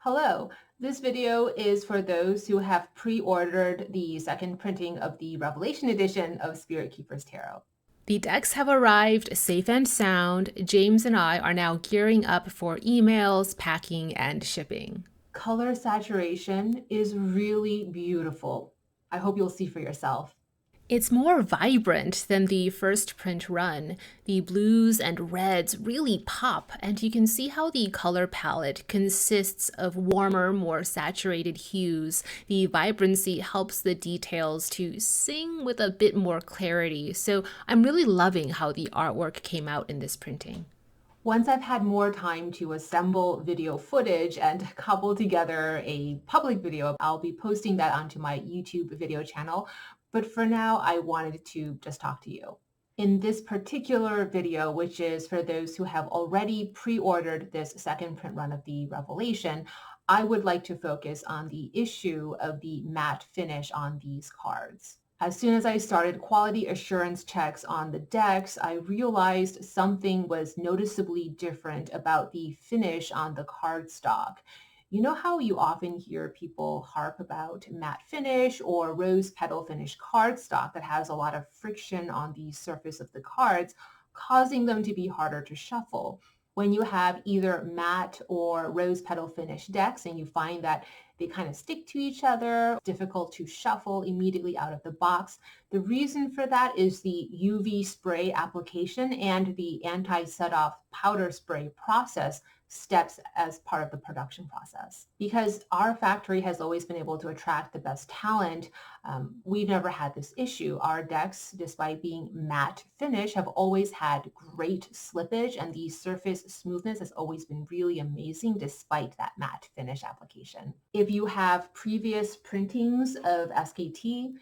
Hello, this video is for those who have pre-ordered the second printing of the Revelation edition of Spirit Keeper's Tarot. The decks have arrived safe and sound. James and I are now gearing up for emails, packing, and shipping. Color saturation is really beautiful. I hope you'll see for yourself. It's more vibrant than the first print run. The blues and reds really pop, and you can see how the color palette consists of warmer, more saturated hues. The vibrancy helps the details to sing with a bit more clarity, so I'm really loving how the artwork came out in this printing. Once I've had more time to assemble video footage and cobble together a public video, I'll be posting that onto my YouTube video channel. But for now, I wanted to just talk to you. In this particular video, which is for those who have already pre-ordered this second print run of the Revelation, I would like to focus on the issue of the matte finish on these cards. As soon as I started quality assurance checks on the decks, I realized something was noticeably different about the finish on the cardstock. You know how you often hear people harp about matte finish or rose petal finish cardstock that has a lot of friction on the surface of the cards, causing them to be harder to shuffle. When you have either matte or rose petal finish decks and you find that they kind of stick to each other, difficult to shuffle immediately out of the box. The reason for that is the UV spray application and the anti-set-off powder spray process steps as part of the production process. Because our factory has always been able to attract the best talent, we've never had this issue. Our decks, despite being matte finish, have always had great slippage, and the surface smoothness has always been really amazing despite that matte finish application. If you have previous printings of SKT,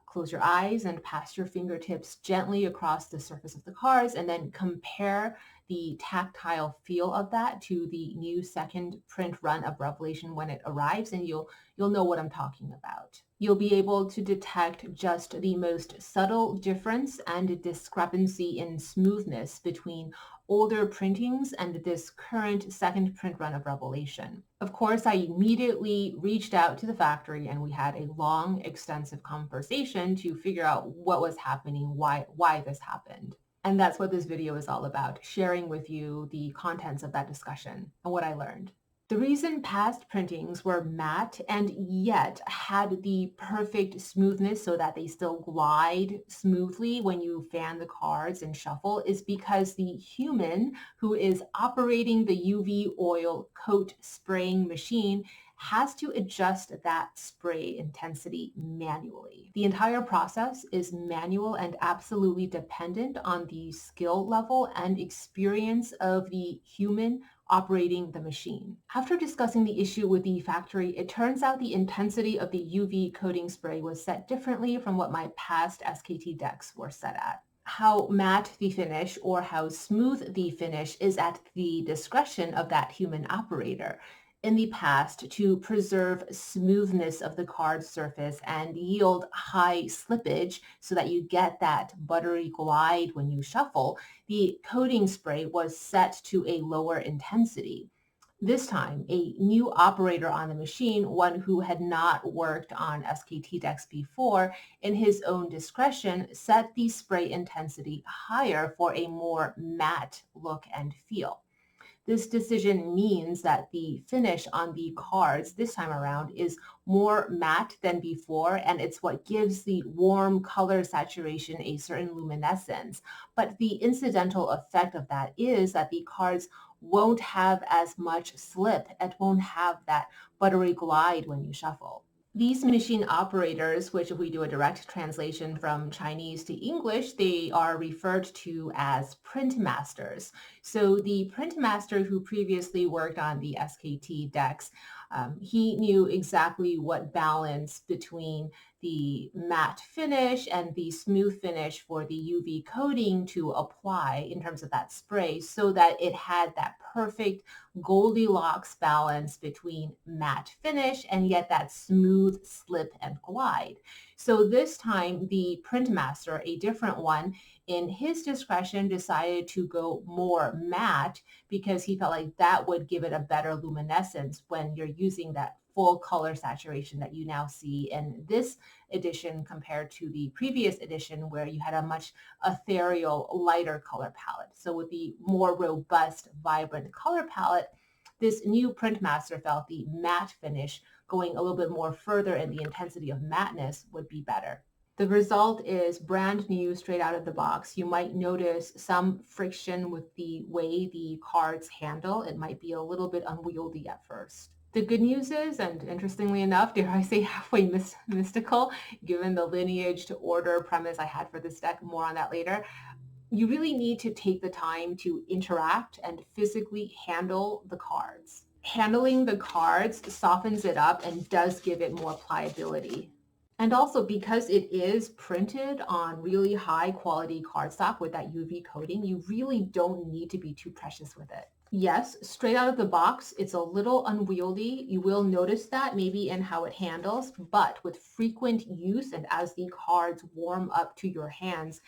close your eyes and pass your fingertips gently across the surface of the cards and then compare the tactile feel of that to the new second print run of Revelation when it arrives, and you'll know what I'm talking about. You'll be able to detect just the most subtle difference and discrepancy in smoothness between older printings and this current second print run of Revelation. Of course, I immediately reached out to the factory and we had a long, extensive conversation to figure out what was happening, why this happened. And that's what this video is all about, sharing with you the contents of that discussion and what I learned. The reason past printings were matte and yet had the perfect smoothness so that they still glide smoothly when you fan the cards and shuffle is because the human who is operating the UV oil coat spraying machine has to adjust that spray intensity manually. The entire process is manual and absolutely dependent on the skill level and experience of the human operating the machine. After discussing the issue with the factory, it turns out the intensity of the UV coating spray was set differently from what my past SKT decks were set at. How matte the finish or how smooth the finish is at the discretion of that human operator. In the past, to preserve smoothness of the card surface and yield high slippage so that you get that buttery glide when you shuffle, the coating spray was set to a lower intensity. This time, a new operator on the machine, one who had not worked on SKT decks before, in his own discretion, set the spray intensity higher for a more matte look and feel. This decision means that the finish on the cards this time around is more matte than before, and it's what gives the warm color saturation a certain luminescence. But the incidental effect of that is that the cards won't have as much slip. It won't have that buttery glide when you shuffle. These machine operators, which if we do a direct translation from Chinese to English, they are referred to as print masters. So the print master who previously worked on the SKT decks, he knew exactly what balance between the matte finish and the smooth finish for the UV coating to apply in terms of that spray so that it had that perfect Goldilocks balance between matte finish and yet that smooth slip and glide. So this time, the print master, a different one, in his discretion, decided to go more matte because he felt like that would give it a better luminescence when you're using that full color saturation that you now see in this edition compared to the previous edition where you had a much ethereal, lighter color palette. So with the more robust, vibrant color palette, this new print master felt the matte finish going a little bit more further in the intensity of matteness would be better. The result is brand new straight out of the box. You might notice some friction with the way the cards handle. It might be a little bit unwieldy at first. The good news is, and interestingly enough, dare I say halfway mystical, given the lineage to order premise I had for this deck, more on that later, you really need to take the time to interact and physically handle the cards. Handling the cards softens it up and does give it more pliability. And also because it is printed on really high quality cardstock with that UV coating, you really don't need to be too precious with it. Yes, straight out of the box, it's a little unwieldy. You will notice that maybe in how it handles, but with frequent use and as the cards warm up to your hands,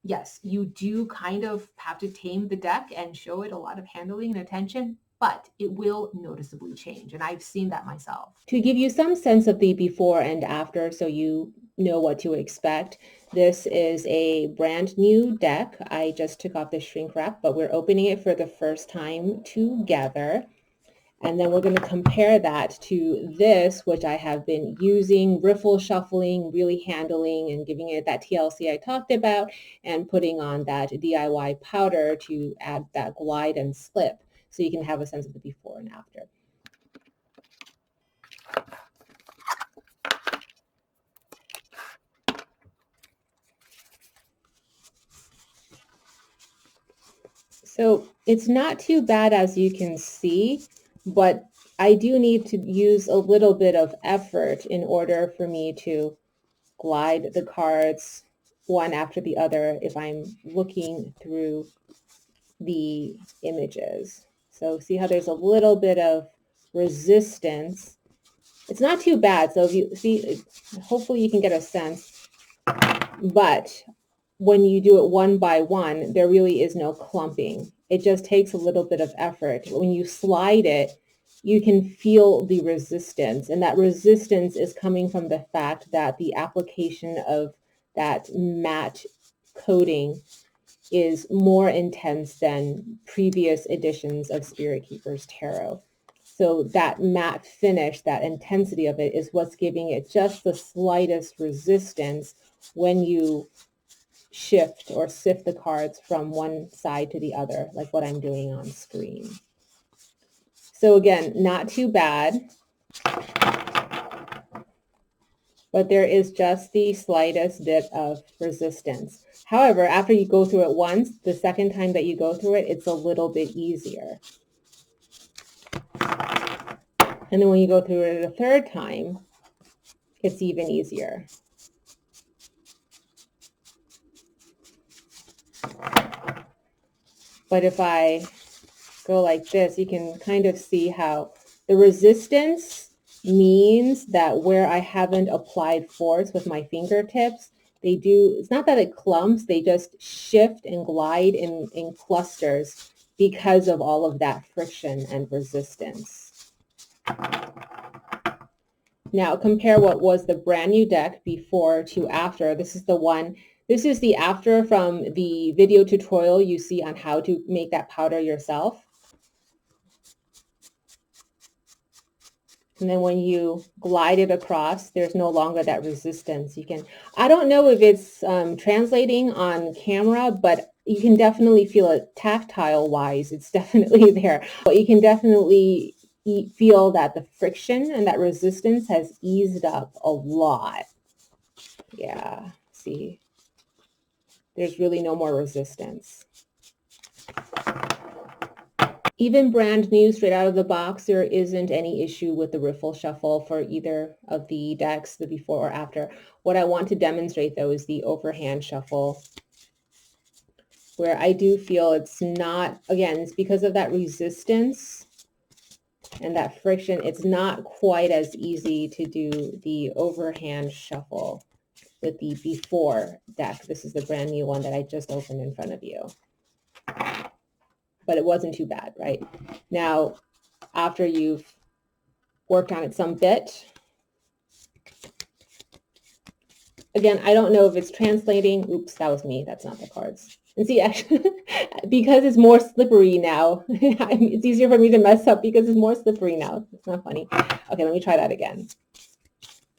yes, you do kind of have to tame the deck and show it a lot of handling and attention, but it will noticeably change. And I've seen that myself. To give you some sense of the before and after so you know what to expect, this is a brand new deck. I just took off the shrink wrap, but we're opening it for the first time together. And then we're going to compare that to this, which I have been using, riffle shuffling, really handling and giving it that TLC I talked about and putting on that DIY powder to add that glide and slip so you can have a sense of the before and after. So it's not too bad as you can see, but I do need to use a little bit of effort in order for me to glide the cards one after the other if I'm looking through the images. So see how there's a little bit of resistance. It's not too bad. So if you see, hopefully you can get a sense, but when you do it one by one, there really is no clumping. It just takes a little bit of effort. When you slide it, you can feel the resistance, and that resistance is coming from the fact that the application of that matte coating is more intense than previous editions of Spirit Keepers Tarot. So that matte finish, that intensity of it is what's giving it just the slightest resistance when you shift or sift the cards from one side to the other, like what I'm doing on screen. So again, not too bad, but there is just the slightest bit of resistance. However, after you go through it once, the second time that you go through it, it's a little bit easier. And then when you go through it a third time, it's even easier. But if I go like this, you can kind of see how the resistance means that where I haven't applied force with my fingertips, they do, it's not that it clumps, they just shift and glide in clusters because of all of that friction and resistance. Now compare what was the brand new deck before to after. This is the one, this is the after from the video tutorial you see on how to make that powder yourself. And then when you glide it across, there's no longer that resistance. You can, I don't know if it's translating on camera, but you can definitely feel it tactile wise. It's definitely there. But you can definitely feel that the friction and that resistance has eased up a lot. Yeah, see, there's really no more resistance. Even brand new, straight out of the box, there isn't any issue with the riffle shuffle for either of the decks, the before or after. What I want to demonstrate, though, is the overhand shuffle, where I do feel it's not, again, it's because of that resistance and that friction, it's not quite as easy to do the overhand shuffle with the before deck. This is the brand new one that I just opened in front of you. But it wasn't too bad, right? Now, after you've worked on it some bit, again, I don't know if it's translating. Oops, that was me. That's not the cards. And see, actually, because it's more slippery now, it's easier for me to mess up because it's more slippery now. It's not funny. Okay, let me try that again.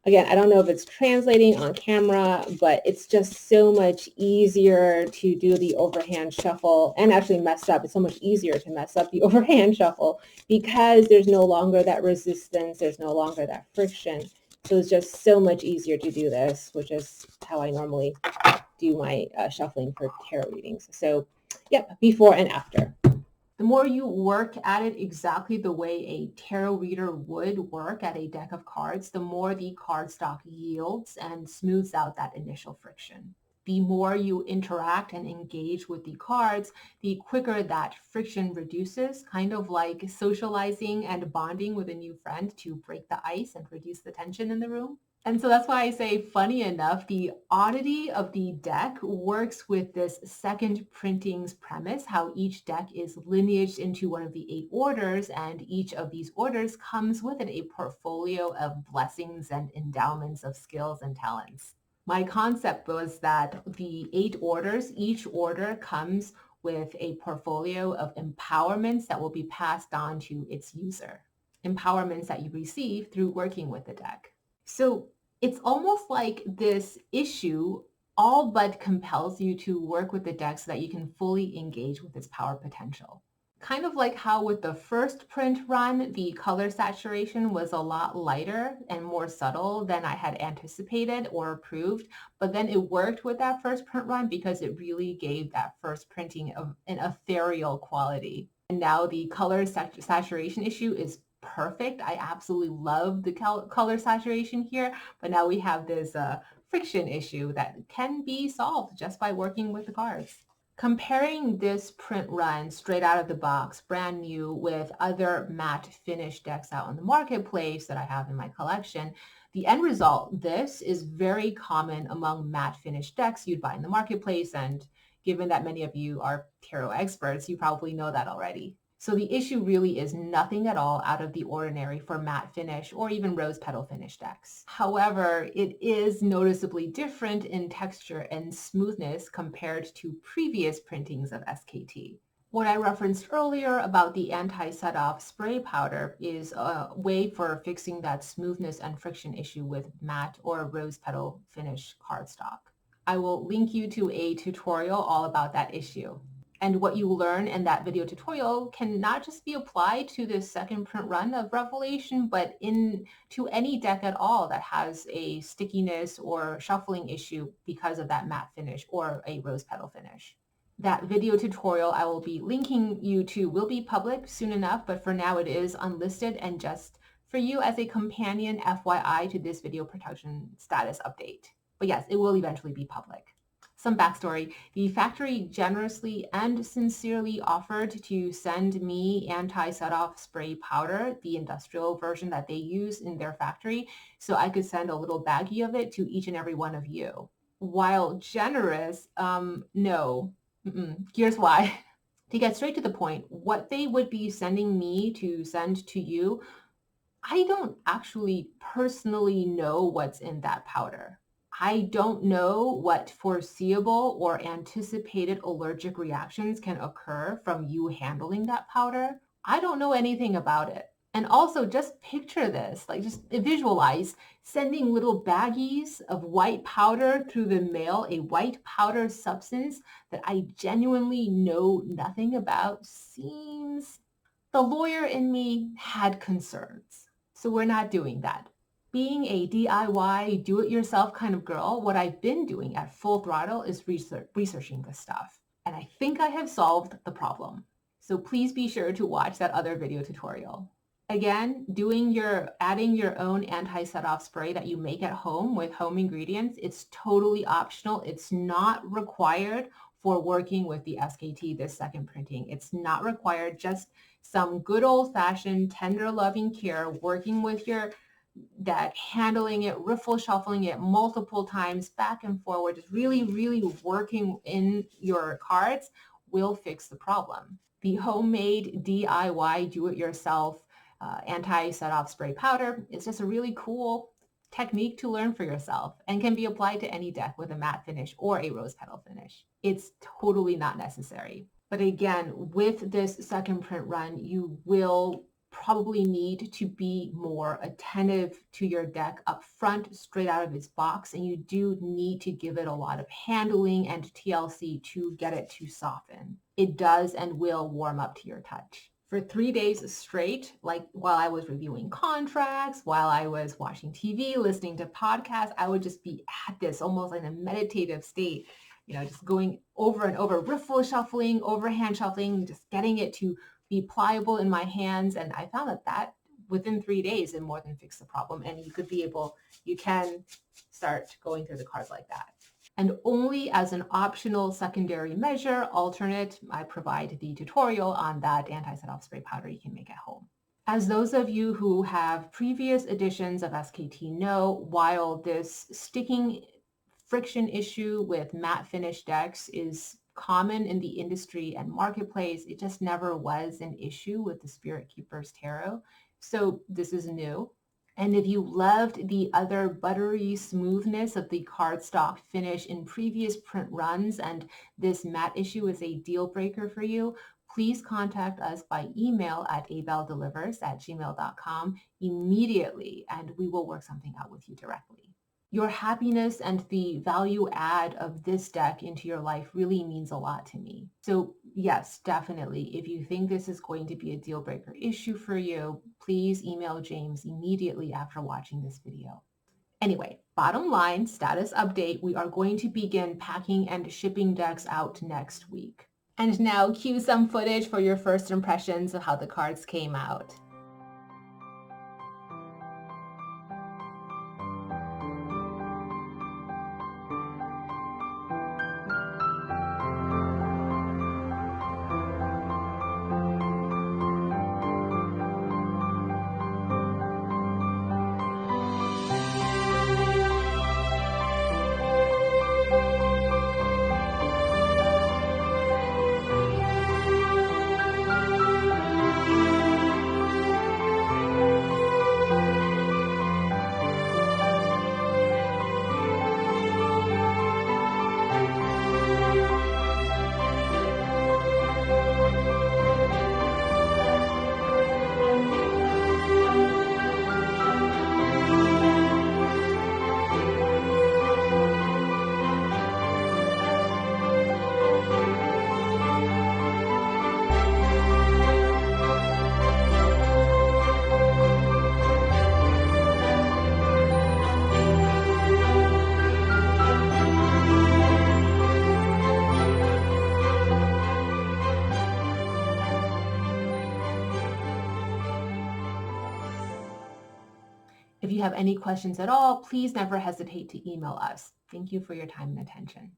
Again, I don't know if it's translating on camera, but it's just so much easier to do the overhand shuffle and actually mess up. It's so much easier to mess up the overhand shuffle because there's no longer that resistance. There's no longer that friction. So it's just so much easier to do this, which is how I normally do my shuffling for tarot readings. So, yep, before and after. The more you work at it exactly the way a tarot reader would work at a deck of cards, the more the cardstock yields and smooths out that initial friction. The more you interact and engage with the cards, the quicker that friction reduces, kind of like socializing and bonding with a new friend to break the ice and reduce the tension in the room. And so that's why I say, funny enough, the oddity of the deck works with this second printing's premise, how each deck is lineaged into one of the 8 orders, and each of these orders comes with it a portfolio of blessings and endowments of skills and talents. My concept was that the 8 orders, each order comes with a portfolio of empowerments that will be passed on to its user, empowerments that you receive through working with the deck. So it's almost like this issue all but compels you to work with the deck so that you can fully engage with its power potential. Kind of like how with the first print run, the color saturation was a lot lighter and more subtle than I had anticipated or approved, but then it worked with that first print run because it really gave that first printing an ethereal quality. And now the color saturation issue is perfect. I absolutely love the color saturation here, but now we have this friction issue that can be solved just by working with the cards. Comparing this print run straight out of the box, brand new, with other matte finish decks out in the marketplace that I have in my collection, the end result, this is very common among matte finish decks you'd buy in the marketplace, and given that many of you are tarot experts, you probably know that already. So the issue really is nothing at all out of the ordinary for matte finish or even rose petal finish decks. However, it is noticeably different in texture and smoothness compared to previous printings of SKT. What I referenced earlier about the anti-set-off spray powder is a way for fixing that smoothness and friction issue with matte or rose petal finish cardstock. I will link you to a tutorial all about that issue. And what you learn in that video tutorial can not just be applied to the second print run of Revelation, but to any deck at all that has a stickiness or shuffling issue because of that matte finish or a rose petal finish. That video tutorial I will be linking you to will be public soon enough, but for now it is unlisted and just for you as a companion FYI to this video production status update. But yes, it will eventually be public. Some backstory. The factory generously and sincerely offered to send me anti-set-off spray powder, the industrial version that they use in their factory, so I could send a little baggie of it to each and every one of you. While generous, no. Here's why. To get straight to the point, what they would be sending me to send to you, I don't actually personally know what's in that powder. I don't know what foreseeable or anticipated allergic reactions can occur from you handling that powder. I don't know anything about it. And also just picture this, like just visualize sending little baggies of white powder through the mail, a white powder substance that I genuinely know nothing about seems... The lawyer in me had concerns. So we're not doing that. Being a DIY, do-it-yourself kind of girl, what I've been doing at full throttle is researching this stuff. And I think I have solved the problem. So please be sure to watch that other video tutorial. Again, adding your own anti-set-off spray that you make at home with home ingredients, it's totally optional. It's not required for working with the SKT, this second printing. It's not required, just some good old-fashioned tender loving care, working with your that handling it, riffle shuffling it multiple times back and forward, just really working in your cards will fix the problem. The homemade DIY do-it-yourself anti-set-off spray powder is just a really cool technique to learn for yourself and can be applied to any deck with a matte finish or a rose petal finish. It's totally not necessary. But again, with this second print run, you will probably need to be more attentive to your deck up front, straight out of its box, and you do need to give it a lot of handling and TLC to get it to soften. It does and will warm up to your touch. For 3 days straight, like while I was reviewing contracts, while I was watching TV, listening to podcasts, I would just be at this almost like a meditative state, just going over and over, riffle shuffling, overhand shuffling, just getting it to be pliable in my hands. And I found that within 3 days it more than fixed the problem. And you can start going through the cards like that. And only as an optional secondary measure, alternate, I provide the tutorial on that anti-set-off spray powder you can make at home. As those of you who have previous editions of SKT know, while this sticking friction issue with matte finish decks is common in the industry and marketplace, it just never was an issue with the Spirit Keepers Tarot. So this is new. And if you loved the other buttery smoothness of the cardstock finish in previous print runs and this matte issue is a deal breaker for you, please contact us by email at abeldelivers@gmail.com immediately, and we will work something out with you directly. Your happiness and the value add of this deck into your life really means a lot to me. So yes, definitely, if you think this is going to be a deal breaker issue for you, please email James immediately after watching this video. Anyway, bottom line, status update, we are going to begin packing and shipping decks out next week. And now cue some footage for your first impressions of how the cards came out. If you have any questions at all, please never hesitate to email us. Thank you for your time and attention.